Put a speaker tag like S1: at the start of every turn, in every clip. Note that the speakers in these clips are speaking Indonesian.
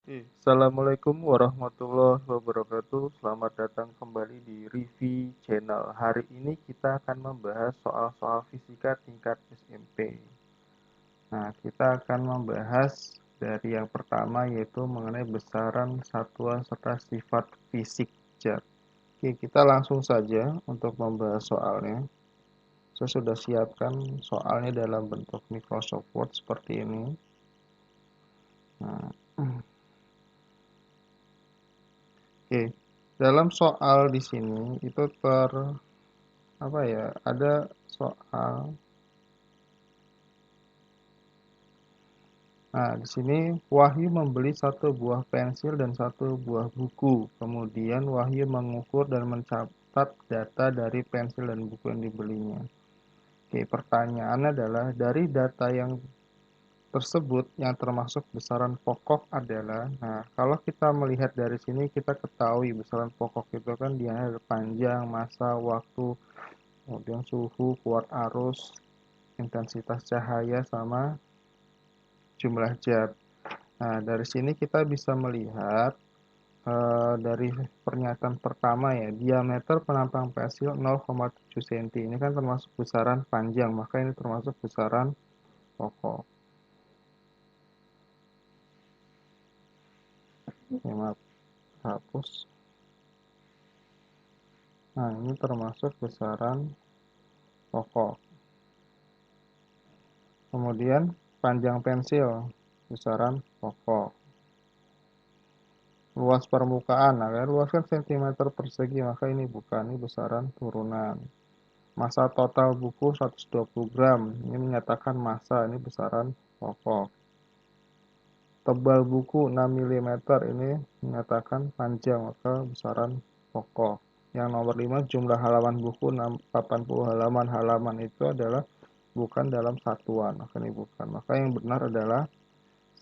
S1: Assalamualaikum warahmatullahi wabarakatuh. Selamat datang kembali di Rivi Channel. Hari ini kita akan membahas soal-soal fisika tingkat SMP. Nah, kita akan membahas dari yang pertama yaitu mengenai besaran satuan serta sifat fisik zat. Oke, kita langsung saja untuk membahas soalnya. Saya sudah siapkan soalnya dalam bentuk Microsoft Word seperti ini. Nah, oke, dalam soal di sini itu ada soal. Nah, di sini Wahyu membeli satu buah pensil dan satu buah buku. Kemudian Wahyu mengukur dan mencatat data dari pensil dan buku yang dibelinya. Oke, pertanyaannya adalah dari data yang tersebut yang termasuk besaran pokok adalah, nah kalau kita melihat dari sini kita ketahui besaran pokok itu kan dia ada panjang, massa, waktu, kemudian suhu, kuat arus, intensitas cahaya, sama jumlah zat. Nah, dari sini kita bisa melihat dari pernyataan pertama ya, diameter penampang pensil 0,7 cm. Ini kan termasuk besaran panjang, maka ini termasuk besaran pokok. Oke, maaf, hapus. Nah, ini termasuk besaran pokok. Kemudian panjang pensil, besaran pokok. Luas permukaan, nah kan luas kan cm persegi, maka ini bukan, ini besaran turunan. Massa total buku 120 gram, ini menyatakan massa, ini besaran pokok. Tebal buku 6 mm, ini menyatakan panjang, maka besaran pokok. Yang nomor 5, jumlah halaman buku 80 halaman. Halaman itu adalah bukan dalam satuan, maka ini bukan. Maka yang benar adalah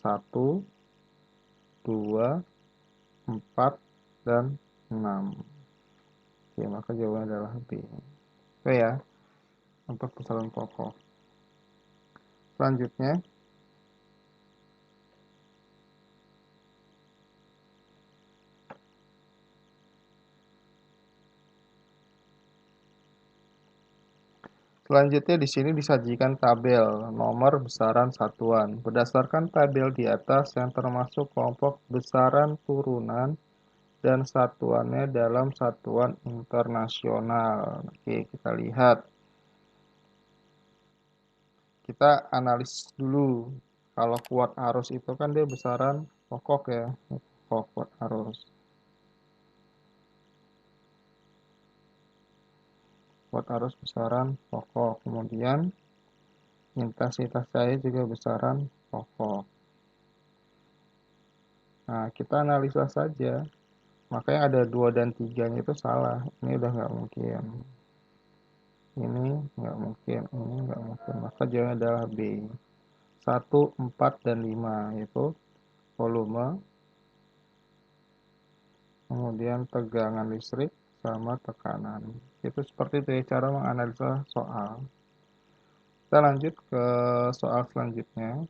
S1: 1, 2, 4, dan 6. Oke, maka jawabannya adalah B. Oke ya, untuk besaran pokok. Selanjutnya, di sini disajikan tabel nomor besaran satuan. Berdasarkan tabel di atas yang termasuk kelompok besaran turunan dan satuannya dalam satuan internasional. Oke, kita lihat. Kita analisis dulu. Kalau kuat arus itu kan dia besaran pokok ya. Pokok kuat arus. Kuat arus besaran pokok. Kemudian intensitas cahaya juga besaran pokok. Nah, kita analisa saja. Makanya ada 2 dan 3-nya itu salah. Ini udah nggak mungkin. Ini nggak mungkin. Ini nggak mungkin. Maka jawabannya adalah B. 1, 4, dan 5 yaitu volume, kemudian tegangan listrik, sama tekanan. Itu seperti itu ya cara menganalisa soal. Kita lanjut ke soal selanjutnya.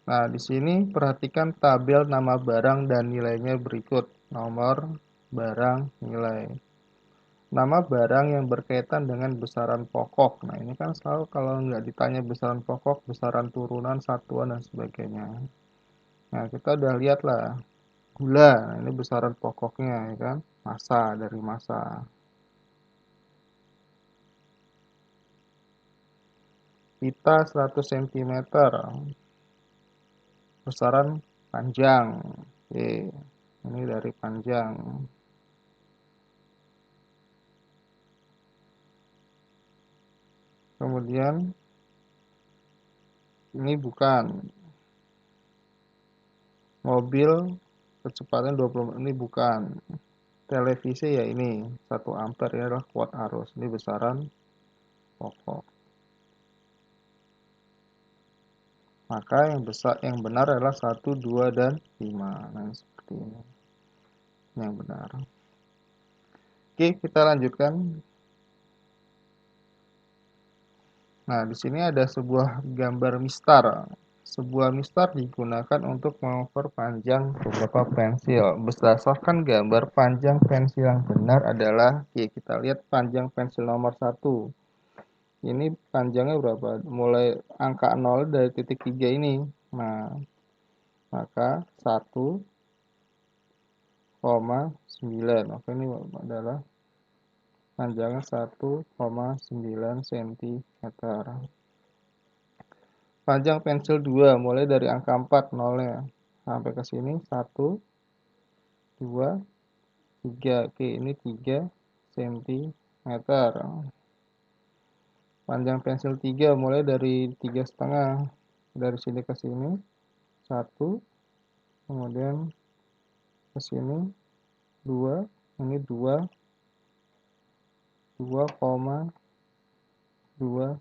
S1: Nah, di sini perhatikan tabel nama barang dan nilainya berikut. Nomor, barang, nilai. Nama barang yang berkaitan dengan besaran pokok. Nah, ini kan selalu kalau nggak ditanya besaran pokok, besaran turunan, satuan, dan sebagainya. Nah, kita udah lihat lah. Gula, nah ini besaran pokoknya ya kan. Massa, dari massa. Pita 100 cm. Besaran panjang. Oke, ini dari panjang. Kemudian ini bukan. Mobil kecepatan 20, ini bukan. Televisi ya ini 1 ampere, ini adalah kuat arus. Ini besaran pokok. Maka yang benar adalah 1, 2, dan 5. Nah, seperti ini. Yang benar. Oke, kita lanjutkan. Nah, di sini ada sebuah gambar mistar. Sebuah mistar digunakan untuk mengukur panjang beberapa pensil. Berdasarkan gambar, panjang pensil yang benar adalah, kita lihat panjang pensil nomor 1. Ini panjangnya berapa? Mulai angka 0 dari titik 3 ini. Nah, maka 1,9. Oke, ini adalah panjangnya 1,9 cm. Panjang pensil 2 mulai dari angka 4 nolnya sampai ke sini 1, 2, 3. Oke, ini 3 cm. Panjang pensil 3 mulai dari 3,5 dari sini ke sini 1, kemudian ke sini 2, ini 2,2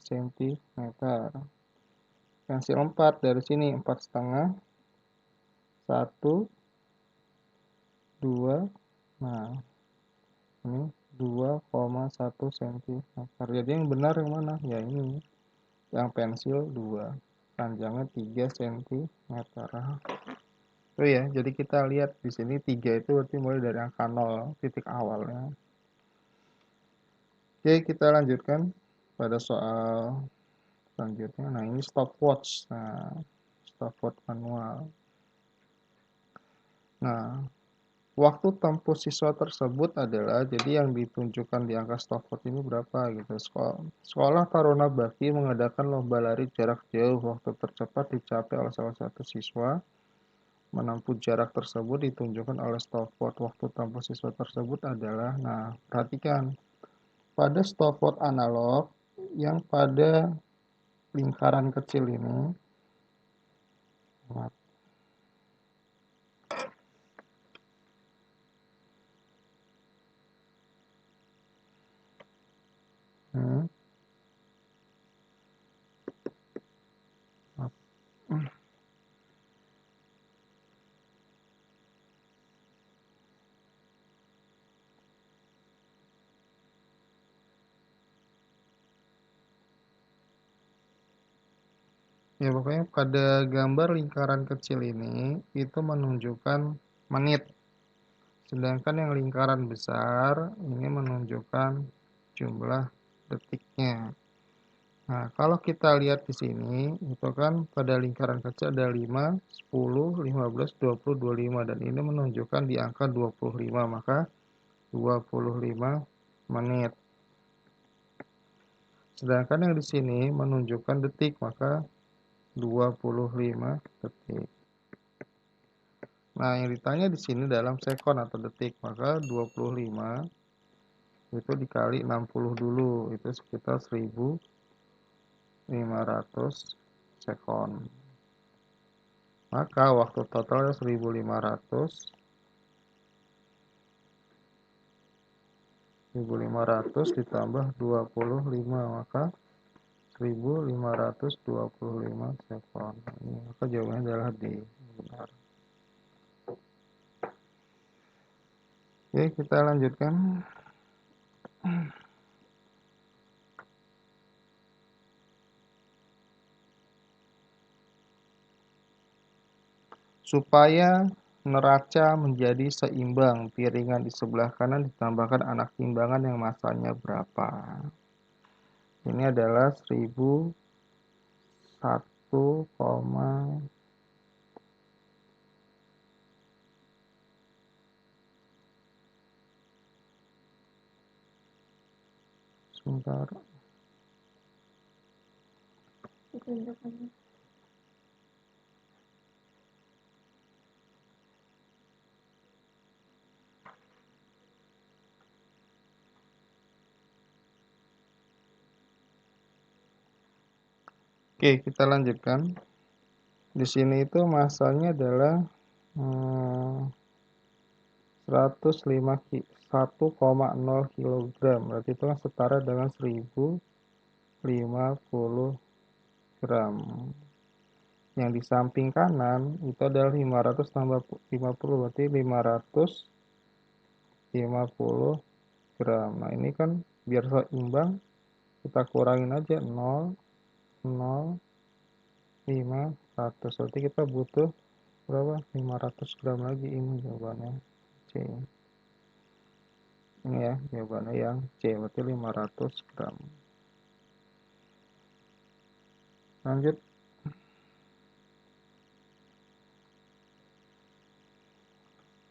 S1: cm. Pensil 4 dari sini 4,5 1, 2, nah ini 2,1 cm. Jadi yang benar yang mana? Ya ini, yang pensil 2, panjangnya 3 cm. Oh ya, jadi kita lihat di sini 3 itu berarti mulai dari angka 0, titik awalnya. Oke, kita lanjutkan pada soal selanjutnya. Nah, ini stopwatch. Nah, stopwatch manual. Nah, waktu tempuh siswa tersebut adalah, jadi yang ditunjukkan di angka stopwatch ini berapa gitu. Sekolah Taruna Bakti mengadakan lomba lari jarak jauh. Waktu tercepat dicapai oleh salah satu siswa menempuh jarak tersebut ditunjukkan oleh stopwatch. Waktu tempuh siswa tersebut adalah, nah perhatikan, pada stopwatch analog yang pada lingkaran kecil ini, hmm, ya pokoknya pada gambar lingkaran kecil ini itu menunjukkan menit, sedangkan yang lingkaran besar ini menunjukkan jumlah detiknya. Nah, kalau kita lihat di sini, itu kan pada lingkaran kecil ada 5, 10, 15, 20, 25, dan ini menunjukkan di angka 25, maka 25 menit. Sedangkan yang di sini menunjukkan detik, maka 25 detik. Nah, yang ditanya di sini dalam sekon atau detik, maka 25 itu dikali 60 dulu, itu sekitar 1500 sekon. Maka waktu totalnya 1500 ditambah 25, maka 1525 sekon. Maka jawabannya adalah D. Benar. Oke, kita lanjutkan. Supaya neraca menjadi seimbang, piringan di sebelah kanan ditambahkan anak timbangan yang masanya berapa. Ini adalah 1001, sebentar. Oke, kita lanjutkan. Di sini itu masanya adalah 1,0 kg. Berarti itu kan setara dengan 1050 gram. Yang di samping kanan itu adalah 500 tambah 50, berarti 550 gram. Nah, ini kan biar seimbang kita kurangin aja 0, 0, 500. Berarti kita butuh berapa? 500 gram lagi. Ini jawabannya C. Ini ya jawabannya yang C, berarti 500 gram. Lanjut.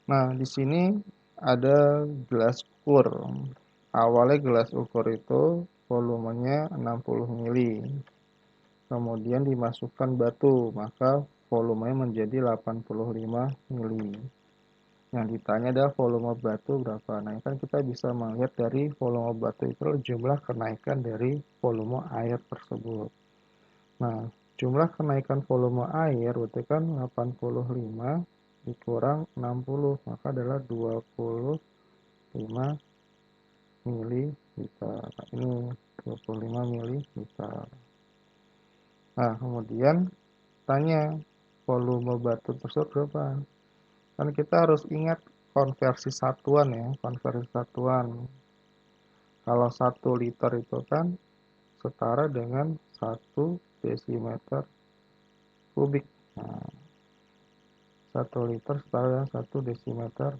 S1: Nah, di sini ada gelas ukur. Awalnya gelas ukur itu volumenya 60 mili. Kemudian dimasukkan batu, maka volumenya menjadi 85 mili. Yang ditanya adalah volume batu berapa. Nah, kan kita bisa melihat dari volume batu itu jumlah kenaikan dari volume air tersebut. Nah, jumlah kenaikan volume air berarti kan 85 dikurang 60, maka adalah 25 mililiter. Ini 25 mililiter. Nah, kemudian tanya volume batu tersebut berapa. Kan kita harus ingat konversi satuan ya, konversi satuan. Kalau 1 liter itu kan setara dengan 1 desimeter kubik. Nah, 1 liter setara dengan 1 desimeter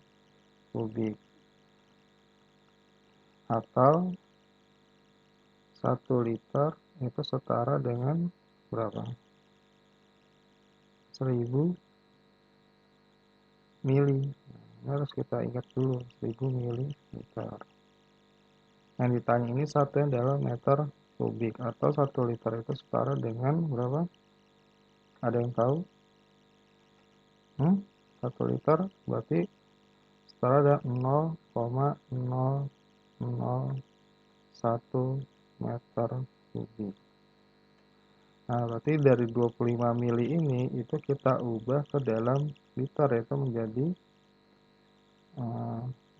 S1: kubik. Atau 1 liter itu setara dengan berapa? 1000 mili. Ini harus kita ingat dulu, 1000 mililiter. Yang ditanya ini satunya adalah meter kubik, atau 1 liter itu setara dengan berapa? Ada yang tahu? 1 liter berarti setara dengan 0,001 meter kubik. Nah, berarti dari 25 mili ini itu kita ubah ke dalam liter, yaitu menjadi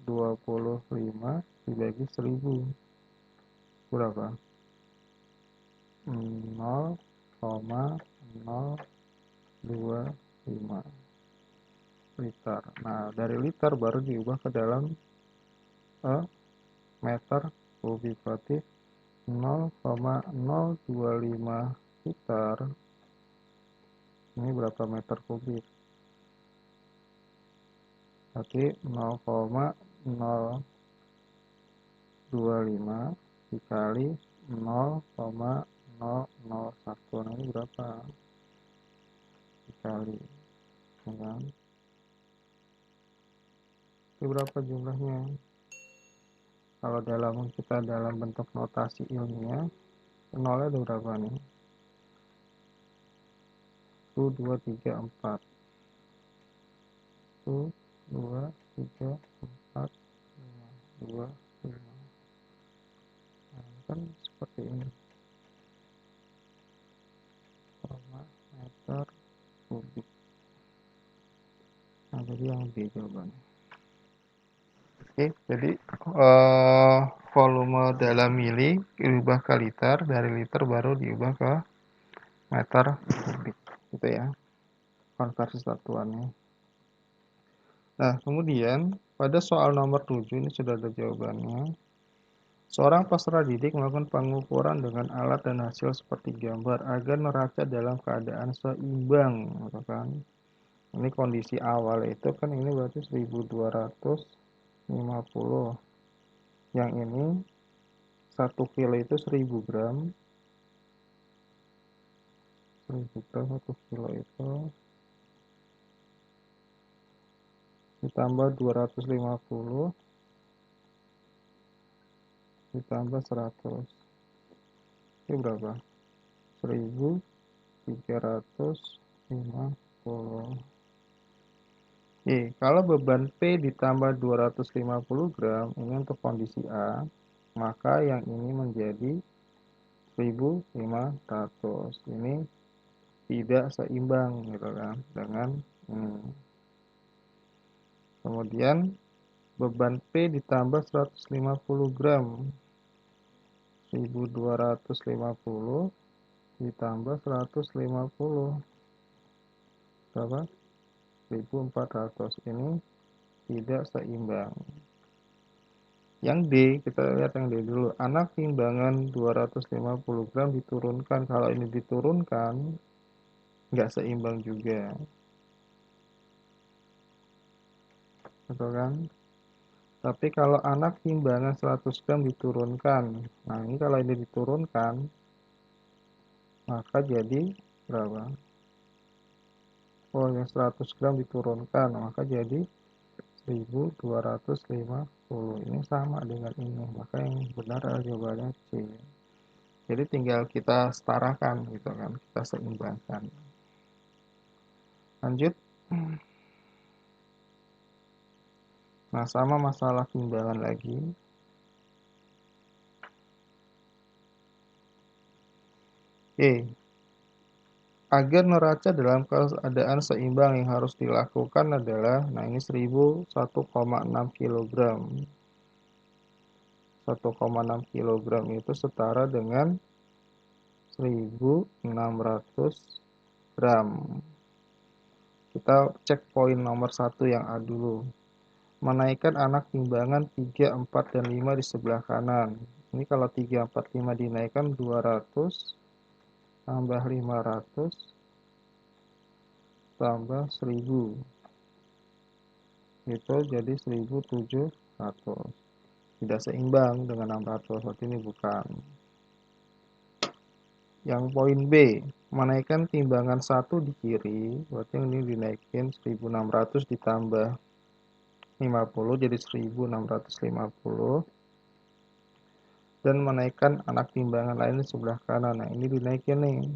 S1: 25 dibagi 1000. Berapa? 0,025 liter. Nah, dari liter baru diubah ke dalam meter kubik. Berarti 0,025 liter. Ini berapa meter kubik? Berarti 0,025 dikali 0,001. Nah, ini berapa? Dikali dengan ini berapa jumlahnya? Kalau kita dalam bentuk notasi ilmiah, nolnya ada berapa nih? 1, 2, 3, 4. 1, 2, 3, 4, 5, 2, 5. Nah, kan seperti ini. Meter kubik. Nah, jadi yang B jawabannya. Oke, jadi volume dalam mili diubah ke liter, dari liter baru diubah ke meter kubik, gitu ya, konversi satuannya. Nah, kemudian pada soal nomor 7 ini sudah ada jawabannya. Seorang peserta didik melakukan pengukuran dengan alat dan hasil seperti gambar agar neraca dalam keadaan seimbang, gitu kan. Ini kondisi awal itu kan ini berarti 1250. Yang ini 1 kilo itu 1000 gram. 1000 gram 1 kilo itu ditambah 250 ditambah 100. Ini berapa? 1350. Oke, kalau beban P ditambah 250 gram ini untuk kondisi A, maka yang ini menjadi 1500. Ini tidak seimbang gitu kan dengan Kemudian beban P ditambah 150 gram. 1250 ditambah 150. Berapa? 1400. Ini tidak seimbang. Yang D, kita lihat yang D dulu. Anak timbangan 250 gram diturunkan. Kalau ini diturunkan, nggak seimbang juga, betul kan? Tapi kalau anak timbangan 100 gram diturunkan, nah ini kalau ini diturunkan, maka jadi berapa? Oh, yang 100 gram diturunkan, maka jadi 1250. Ini sama dengan ini, maka yang benar adalah jawabannya C. Jadi tinggal kita setarakan gitu kan, kita seimbangkan. Lanjut. Nah, sama masalah timbangan lagi. Oke, agar neraca dalam keadaan seimbang yang harus dilakukan adalah, nah ini 1,6 kg. 1,6 kg itu setara dengan 1.600 gram. Kita cek poin nomor 1 yang A dulu. Menaikkan anak timbangan 3, 4, dan 5 di sebelah kanan. Ini kalau 3, 4, 5 dinaikkan 200 tambah 500 tambah 1000. Itu jadi 1.700. Tidak seimbang dengan 600. Berarti ini bukan. Yang poin B, menaikkan timbangan 1 di kiri. Berarti ini dinaikin 1.600 ditambah 50 jadi 1.650. Dan menaikkan anak timbangan lain di sebelah kanan. Nah, ini dinaikin nih.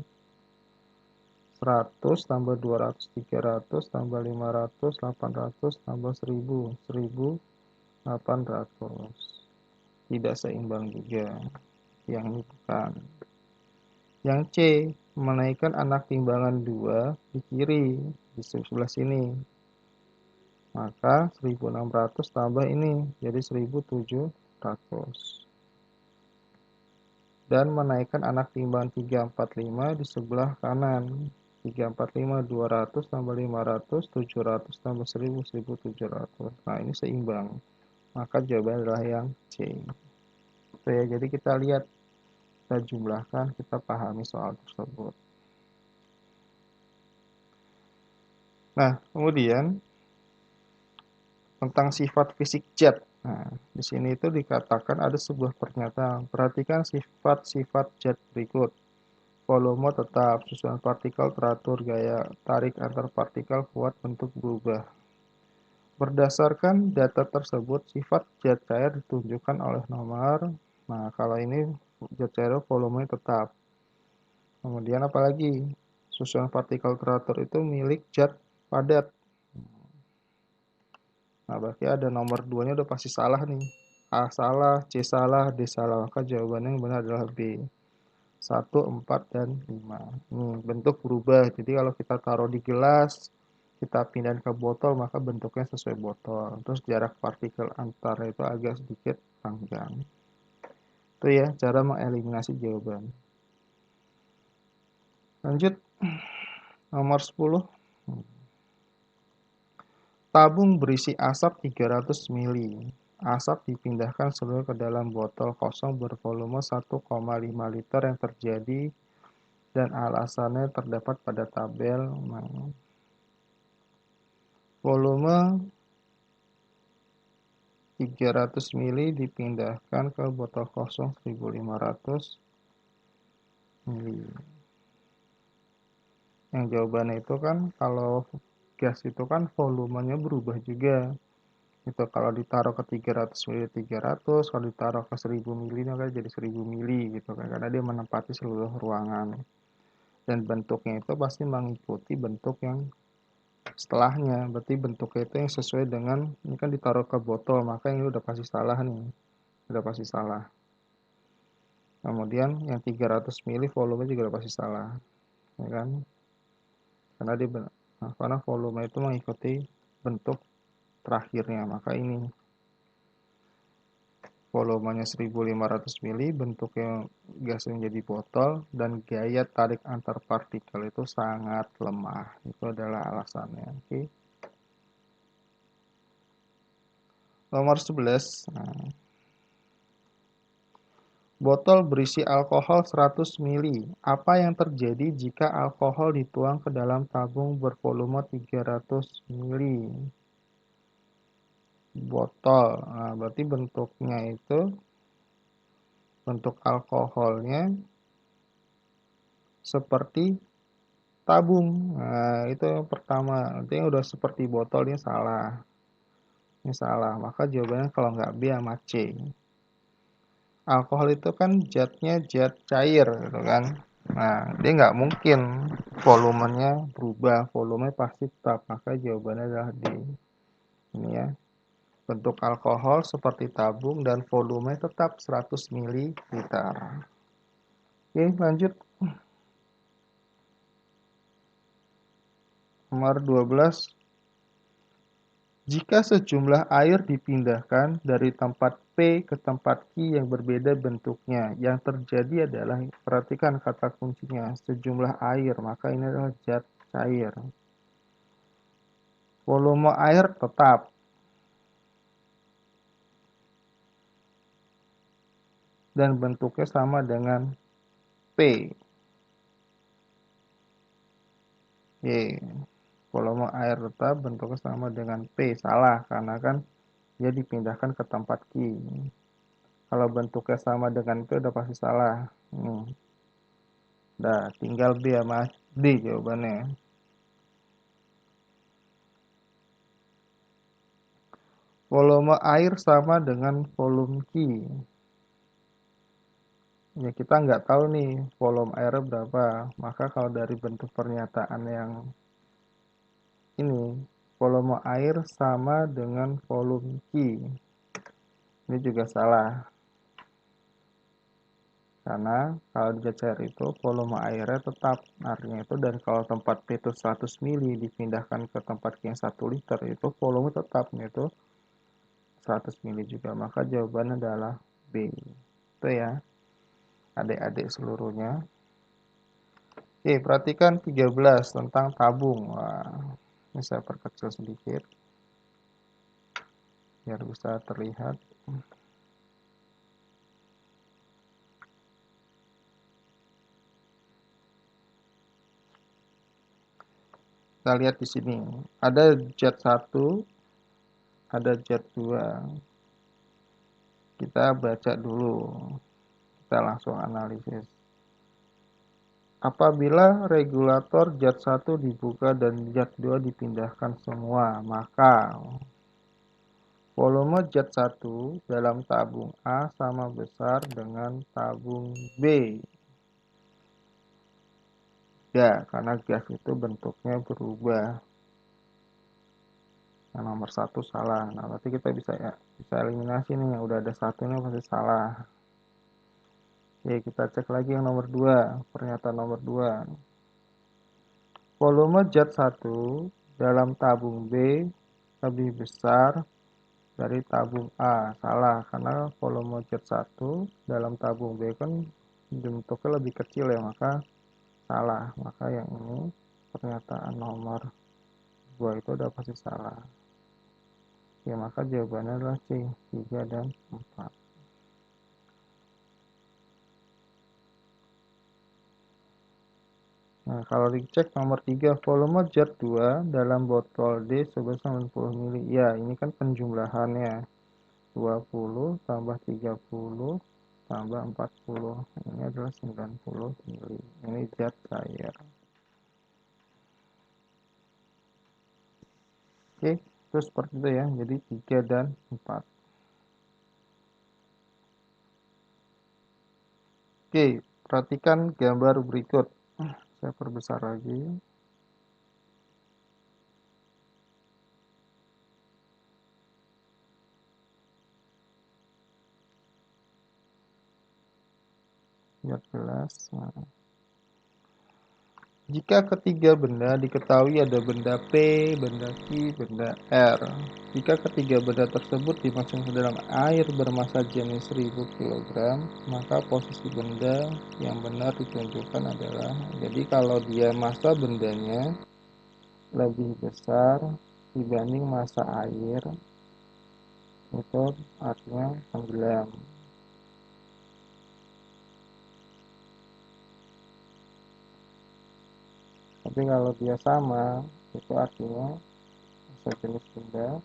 S1: 100 tambah 200, 300 tambah 500, 800 tambah 1000, 1.800. Tidak seimbang juga. Yang ini bukan. Yang C, menaikkan anak timbangan 2 di kiri, di sebelah sini. Maka 1.600 tambah ini, jadi 1.700. Dan menaikkan anak timbangan 3, 4, 5 di sebelah kanan. 3, 4, 5, 200 tambah 500, 700 tambah 1000, 1.700. Nah, ini seimbang. Maka jawabannya adalah yang C. Oke, jadi kita lihat, kita jumlahkan, kita pahami soal tersebut. Nah, kemudian tentang sifat fisik zat. Nah, di sini itu dikatakan ada sebuah pernyataan. Perhatikan sifat-sifat zat berikut. Volume tetap, susunan partikel teratur, gaya tarik antar partikel kuat, bentuk berubah. Berdasarkan data tersebut, sifat zat cair ditunjukkan oleh nomor. Nah, kalau ini zat cair volumenya tetap. Kemudian apalagi? Susunan partikel teratur itu milik zat padat. Nah, berarti ada nomor 2-nya udah pasti salah nih. A salah, C salah, D salah. Maka jawabannya yang benar adalah B. 1, 4, dan 5. Nih, bentuk berubah. Jadi kalau kita taruh di gelas, kita pindahin ke botol, maka bentuknya sesuai botol. Terus jarak partikel antara itu agak sedikit panjang. Itu ya, cara mengeliminasi jawaban. Lanjut, nomor 10. Tabung berisi asap 300 mili. Asap dipindahkan seluruh ke dalam botol kosong bervolume 1,5 liter yang terjadi dan alasannya terdapat pada tabel. Volume 300 mili dipindahkan ke botol kosong 1.500 mili. Yang jawabannya itu kan kalau gas itu kan volumenya berubah juga. Itu kalau ditaruh ke 300 mili 300, kalau ditaruh ke 1000 mili maka jadi 1000 mili gitu kan, karena dia menempati seluruh ruangan. Dan bentuknya itu pasti mengikuti bentuk yang setelahnya. Berarti bentuknya itu yang sesuai dengan, ini kan ditaruh ke botol, maka ini udah pasti salah nih. Udah pasti salah. Kemudian yang 300 mili volume juga udah pasti salah. Ya kan? Karena dia karena volume itu mengikuti bentuk terakhirnya, maka ini volumenya 1.500 mili, bentuknya gas yang jadi botol, dan gaya tarik antar partikel itu sangat lemah. Itu adalah alasannya. Oke. Nomor 11. Botol berisi alkohol 100 ml. Apa yang terjadi jika alkohol dituang ke dalam tabung bervolume 300 ml? Botol. Nah, berarti bentuknya itu bentuk alkoholnya seperti tabung. Nah, itu yang pertama. Nanti yang udah seperti botolnya salah. Ini salah. Maka jawabannya kalau nggak B sama C. Alkohol itu kan zatnya zat cair gitu kan. Nah, dia nggak mungkin volumenya berubah. Volume pasti tetap. Maka jawabannya adalah D. Ini ya. Bentuk alkohol seperti tabung dan volume tetap 100 ml. Oke, lanjut. Nomor 12. Jika sejumlah air dipindahkan dari tempat P ke tempat Q yang berbeda bentuknya, yang terjadi adalah, perhatikan kata kuncinya, sejumlah air, maka ini adalah zat cair. Volume air tetap. Dan bentuknya sama dengan P. Oke. Volume air tetap, bentuknya sama dengan P. Salah, karena kan dia dipindahkan ke tempat Q. Kalau bentuknya sama dengan P udah pasti salah. Nah, tinggal B sama D jawabannya. Volume air sama dengan volume Q. Ya, kita nggak tahu nih volume airnya berapa. Maka kalau dari bentuk pernyataan yang ini, volume air sama dengan volume Q. Ini juga salah. Karena kalau di cair itu volume airnya tetap. Artinya itu, dan kalau tempat P itu 100 ml dipindahkan ke tempat Q yang 1 liter, itu volume tetap, yaitu 100 ml juga. Maka jawabannya adalah B. Itu ya, adik-adik seluruhnya. Oke, perhatikan 13 tentang tabung. Wah, ini saya perkecil sedikit biar bisa terlihat. Kita lihat di sini. Ada zat 1, ada zat 2. Kita baca dulu. Kita langsung analisis. Apabila regulator zat 1 dibuka dan zat 2 dipindahkan semua, maka volume zat 1 dalam tabung A sama besar dengan tabung B. Ya, karena gas itu bentuknya berubah. Yang nomor 1 salah. Nah, berarti kita bisa eliminasi nih. Yang udah ada satunya pasti salah. Oke, kita cek lagi yang nomor 2. Pernyataan nomor 2. Volume zat 1 dalam tabung B lebih besar dari tabung A. Salah, karena volume zat 1 dalam tabung B kan bentuknya lebih kecil ya, maka salah. Maka yang ini pernyataan nomor 2 itu udah pasti salah. Ya, maka jawabannya adalah C, 3 dan 4. Nah, kalau dicek nomor 3, volume zat 2 dalam botol D sebesar 90 ml. Ya, ini kan penjumlahannya. 20 tambah 30 tambah 40. Ini adalah 90 ml. Ini zat cair. Oke, itu seperti itu ya. Jadi 3 dan 4. Oke, perhatikan gambar berikut. Saya perbesar lagi. Biar jelas. Nah, jika ketiga benda diketahui, ada benda P, benda Q, benda R. Jika ketiga benda tersebut dimasukkan ke dalam air bermassa jenis 1000 kg, maka posisi benda yang benar ditunjukkan adalah, jadi kalau dia massa bendanya lebih besar dibanding massa air, itu artinya tenggelam. Tapi kalau dia sama, itu artinya massa jenis benda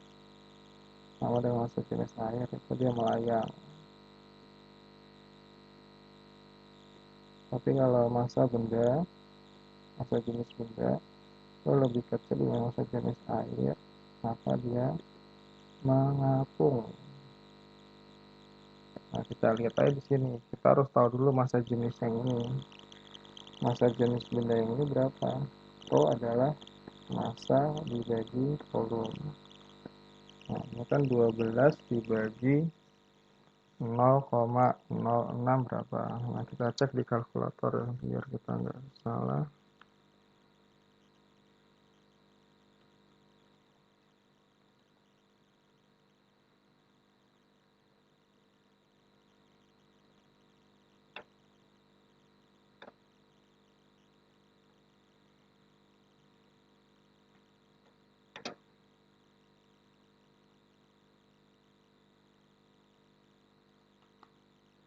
S1: sama dengan massa jenis air, itu dia melayang. Tapi kalau massa jenis benda itu lebih kecil dengan massa jenis air, maka dia mengapung. Nah, kita lihat aja di sini. Kita harus tahu dulu massa jenis yang ini. Massa jenis benda yang ini berapa? Rho adalah massa dibagi volume. Nah, ini kan 12 dibagi 0,06 berapa? Nah, kita cek di kalkulator ya, biar kita nggak salah.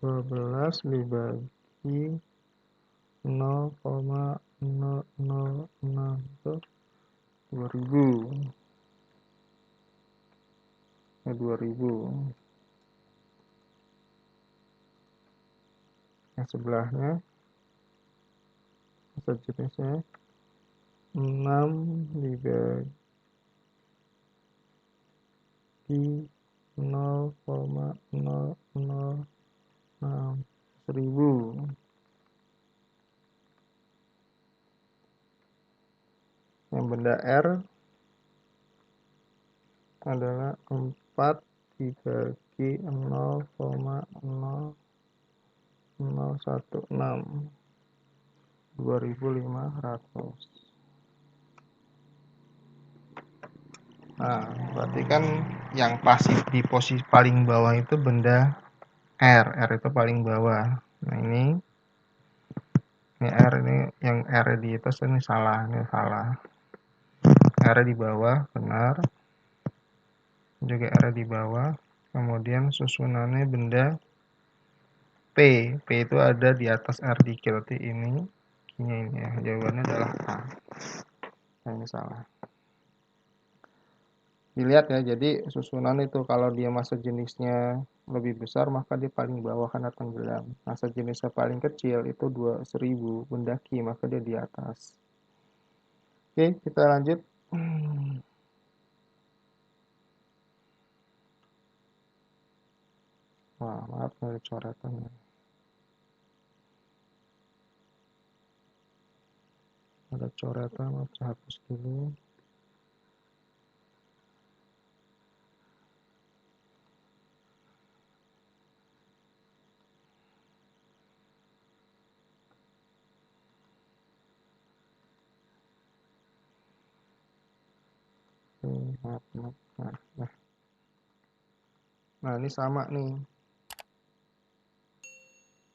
S1: Dua belas dibagi 0,006 itu 2000. 2000. Yang sebelahnya massa jenisnya 6 dibagi 0,006 1000. Yang benda R adalah 4 dibagi 0,0016 2500. Nah, berarti kan yang pasif di posisi paling bawah itu benda R. R itu paling bawah. Nah, ini R ini yang R di atas ini salah. Ini salah. R di bawah, benar. Juga R di bawah. Kemudian susunannya benda P. P itu ada di atas R dikit. Berarti ini ya. Jawabannya adalah A. Nah, ini salah. Dilihat ya, jadi susunan itu kalau dia massa jenisnya lebih besar maka dia paling bawah karena tenggelam. Massa jenisnya paling kecil itu 1000 mendaki maka dia di atas. Oke, kita lanjut. Wah, maaf ada coretannya. Ada coretan, harus hapus dulu. Maaf. Nah, ini sama nih.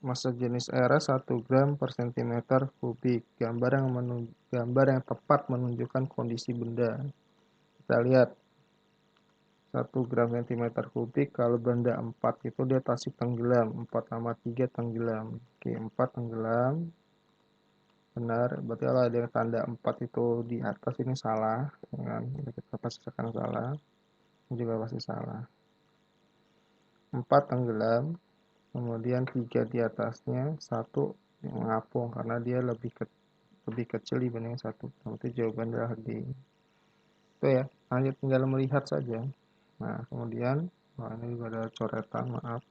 S1: Massa jenis air 1 gram per centimeter kubik. Gambar yang tepat menunjukkan kondisi benda. Kita lihat 1 gram centimeter kubik, kalau benda 4 itu dia pasti tenggelam. 4 sama 3 tenggelam. Oke, 4 tenggelam. Benar, berarti kalau ada yang tanda 4 itu di atas ini salah. Kan? Kita pastikan salah. Ini juga pasti salah. 4 tenggelam. Kemudian 3 di atasnya, 1 yang mengapung karena dia lebih kecil dibanding 1. Berarti jawaban adalah D. Itu ya, hanya tinggal melihat saja. Nah, kemudian, ini juga ada coretan, maaf.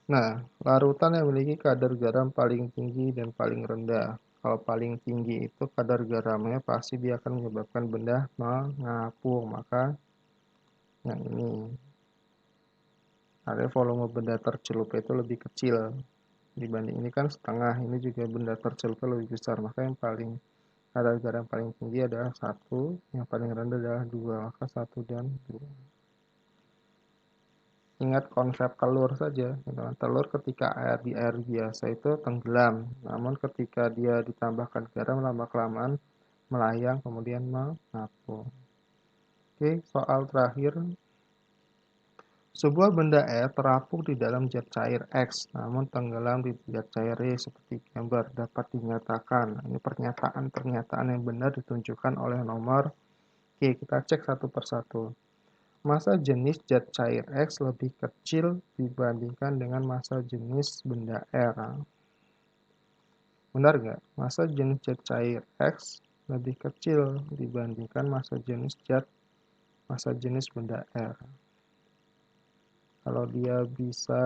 S1: Nah, larutan yang memiliki kadar garam paling tinggi dan paling rendah. Kalau paling tinggi itu kadar garamnya pasti dia akan menyebabkan benda mengapung. Maka yang ini. Ada volume benda tercelup itu lebih kecil dibanding ini kan setengah. Ini juga benda tercelupnya lebih besar. Maka yang paling kadar garam paling tinggi adalah 1, yang paling rendah adalah 2. Maka 1 dan 2. Ingat konsep telur saja. Telur ketika di air biasa itu tenggelam. Namun ketika dia ditambahkan garam lama-kelamaan melayang, kemudian mengapung. Oke, soal terakhir. Sebuah benda E terapung di dalam zat cair X, namun tenggelam di zat cair Y seperti gambar dapat dinyatakan. Ini pernyataan-pernyataan yang benar ditunjukkan oleh nomor. Oke, kita cek satu persatu. Massa jenis zat cair X lebih kecil dibandingkan dengan massa jenis benda R. Benar nggak? Massa jenis zat cair X lebih kecil dibandingkan massa jenis benda R. Kalau dia bisa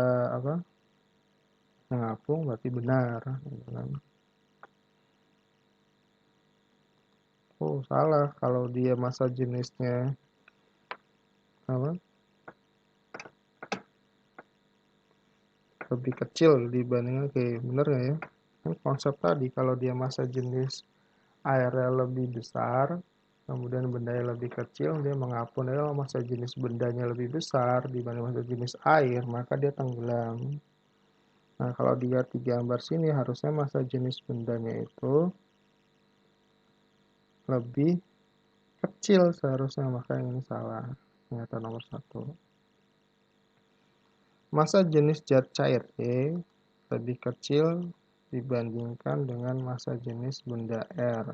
S1: mengapung berarti benar, gitu kan. Oh, salah. Kalau dia massa jenisnya apa? Lebih kecil dibandingkan benar nggak ya? Kan konsep tadi kalau dia massa jenis airnya lebih besar, kemudian bendanya lebih kecil, dia mengapung. Dia kalau massa jenis bendanya lebih besar dibanding massa jenis air, maka dia tenggelam. Nah, kalau dilihat di gambar sini, harusnya massa jenis bendanya itu lebih kecil seharusnya, maka ini salah. Ternyata nomor 1. Massa jenis zat cair E lebih kecil dibandingkan dengan massa jenis benda R.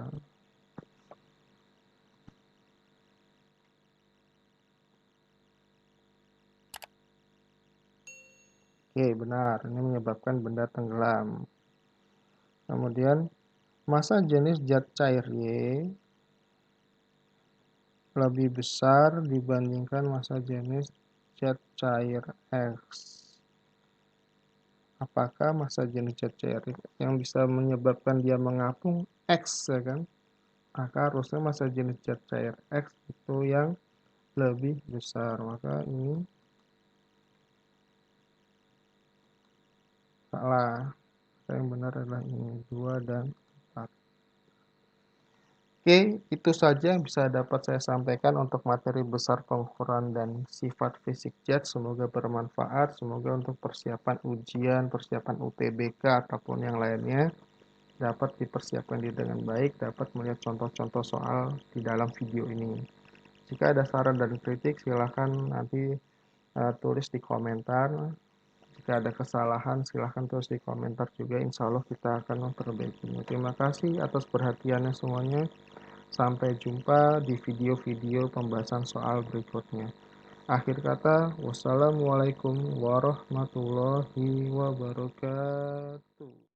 S1: Oke, benar. Ini menyebabkan benda tenggelam. Kemudian, massa jenis zat cair Y lebih besar dibandingkan massa jenis zat cair X. Apakah massa jenis zat cair yang bisa menyebabkan dia mengapung X, ya kan? Maka harusnya massa jenis zat cair X itu yang lebih besar. Maka ini salah. Yang benar adalah ini 2 dan 4. Oke, itu saja yang bisa dapat saya sampaikan untuk materi besar pengukuran dan sifat fisik zat. Semoga bermanfaat. Semoga untuk persiapan ujian, persiapan UTBK ataupun yang lainnya dapat dipersiapkan dengan baik, dapat melihat contoh-contoh soal di dalam video ini. Jika ada saran dan kritik, silakan nanti tulis di komentar. Jika ada kesalahan, silahkan tulis di komentar juga. Insya Allah kita akan memperbaikinya. Terima kasih atas perhatiannya semuanya. Sampai jumpa di video-video pembahasan soal berikutnya. Akhir kata, wassalamualaikum warahmatullahi wabarakatuh.